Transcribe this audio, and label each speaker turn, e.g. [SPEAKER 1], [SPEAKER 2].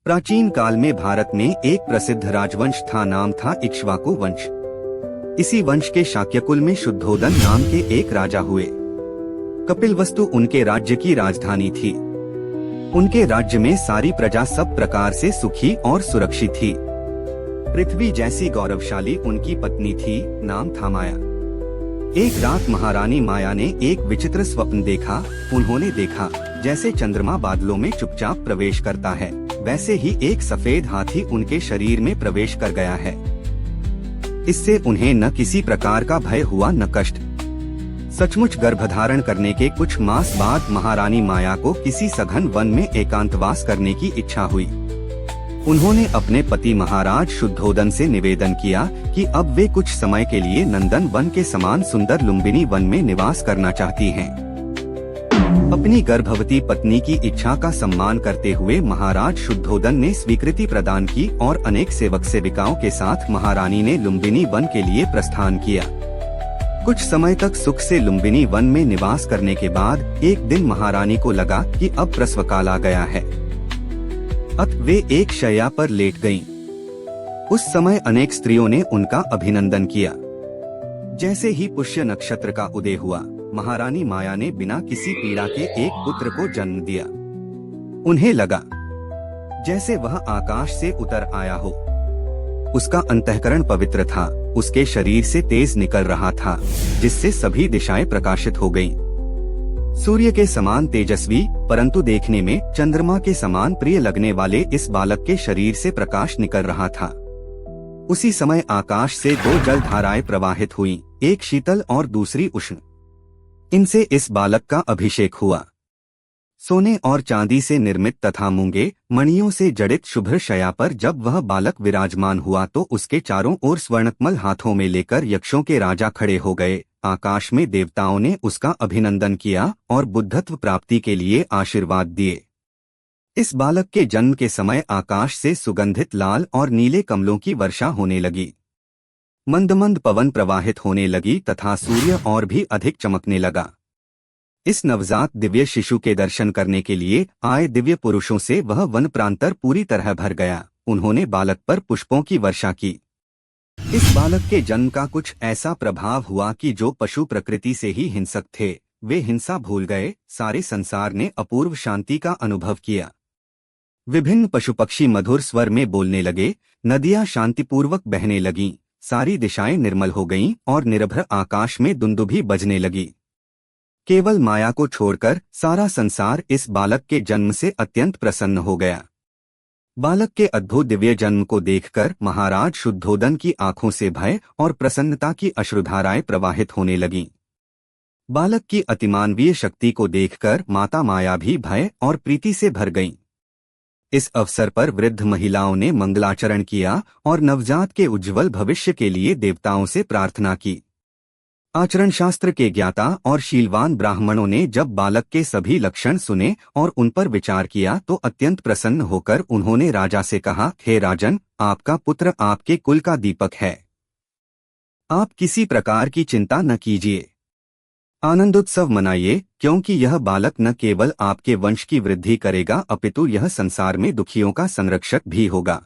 [SPEAKER 1] प्राचीन काल में भारत में एक प्रसिद्ध राजवंश था, नाम था इक्ष्वाकु वंश। इसी वंश के शाक्यकुल में शुद्धोदन नाम के एक राजा हुए। कपिलवस्तु उनके राज्य की राजधानी थी। उनके राज्य में सारी प्रजा सब प्रकार से सुखी और सुरक्षित थी। पृथ्वी जैसी गौरवशाली उनकी पत्नी थी, नाम था माया। एक रात महारानी माया ने एक विचित्र स्वप्न देखा। उन्होंने देखा जैसे चंद्रमा बादलों में चुपचाप प्रवेश करता है, वैसे ही एक सफेद हाथी उनके शरीर में प्रवेश कर गया है। इससे उन्हें न किसी प्रकार का भय हुआ न कष्ट। सचमुच गर्भधारण करने के कुछ मास बाद महारानी माया को किसी सघन वन में एकांतवास करने की इच्छा हुई। उन्होंने अपने पति महाराज शुद्धोदन से निवेदन किया कि अब वे कुछ समय के लिए नंदन वन के समान सुंदर लुम्बिनी वन में निवास करना चाहती हैं। अपनी गर्भवती पत्नी की इच्छा का सम्मान करते हुए महाराज शुद्धोदन ने स्वीकृति प्रदान की और अनेक सेवक सेविकाओं के साथ महारानी ने लुम्बिनी वन के लिए प्रस्थान किया। कुछ समय तक सुख से लुम्बिनी वन में निवास करने के बाद एक दिन महारानी को लगा कि अब प्रसव काल आ गया है। अतः वे एक शैया पर लेट गईं। उस समय अनेक स्त्रियों ने उनका अभिनंदन किया। जैसे ही पुष्य नक्षत्र का उदय हुआ, महारानी माया ने बिना किसी पीड़ा के एक पुत्र को जन्म दिया। उन्हें लगा जैसे वह आकाश से उतर आया हो। उसका अंतःकरण पवित्र था, उसके शरीर से तेज निकल रहा था, जिससे सभी दिशाएं प्रकाशित हो गईं। सूर्य के समान तेजस्वी परंतु देखने में चंद्रमा के समान प्रिय लगने वाले इस बालक के शरीर से प्रकाश निकल रहा था। उसी समय आकाश से दो जल धाराएं प्रवाहित हुईं, एक शीतल और दूसरी उष्ण। इनसे इस बालक का अभिषेक हुआ। सोने और चांदी से निर्मित तथा मूंगे मणियों से जड़ित शुभ्र शया पर जब वह बालक विराजमान हुआ तो उसके चारों ओर स्वर्णकमल हाथों में लेकर यक्षों के राजा खड़े हो गए। आकाश में देवताओं ने उसका अभिनंदन किया और बुद्धत्व प्राप्ति के लिए आशीर्वाद दिए। इस बालक के जन्म के समय आकाश से सुगंधित लाल और नीले कमलों की वर्षा होने लगी। मंद मंद पवन प्रवाहित होने लगी तथा सूर्य और भी अधिक चमकने लगा। इस नवजात दिव्य शिशु के दर्शन करने के लिए आए दिव्य पुरुषों से वह वन प्रांतर पूरी तरह भर गया। उन्होंने बालक पर पुष्पों की वर्षा की। इस बालक के जन्म का कुछ ऐसा प्रभाव हुआ कि जो पशु प्रकृति से ही हिंसक थे, वे हिंसा भूल गए। सारे संसार ने अपूर्व शांति का अनुभव किया। विभिन्न पशु पक्षी मधुर स्वर में बोलने लगे, नदियां शांतिपूर्वक बहने लगीं, सारी दिशाएं निर्मल हो गईं और निर्भर आकाश में दुंदुभी बजने लगी। केवल माया को छोड़कर सारा संसार इस बालक के जन्म से अत्यंत प्रसन्न हो गया। बालक के अद्भुत दिव्य जन्म को देखकर महाराज शुद्धोदन की आंखों से भय और प्रसन्नता की अश्रुधाराएं प्रवाहित होने लगीं। बालक की अतिमानवीय शक्ति को देखकर माता माया भी भय और प्रीति से भर गईं। इस अवसर पर वृद्ध महिलाओं ने मंगलाचरण किया और नवजात के उज्जवल भविष्य के लिए देवताओं से प्रार्थना की। आचरण शास्त्र के ज्ञाता और शीलवान ब्राह्मणों ने जब बालक के सभी लक्षण सुने और उन पर विचार किया तो अत्यंत प्रसन्न होकर उन्होंने राजा से कहा, हे राजन, आपका पुत्र आपके कुल का दीपक है। आप किसी प्रकार की चिंता न कीजिए, आनंदोत्सव मनाइए, क्योंकि यह बालक न केवल आपके वंश की वृद्धि करेगा अपितु यह संसार में दुखियों का संरक्षक भी होगा।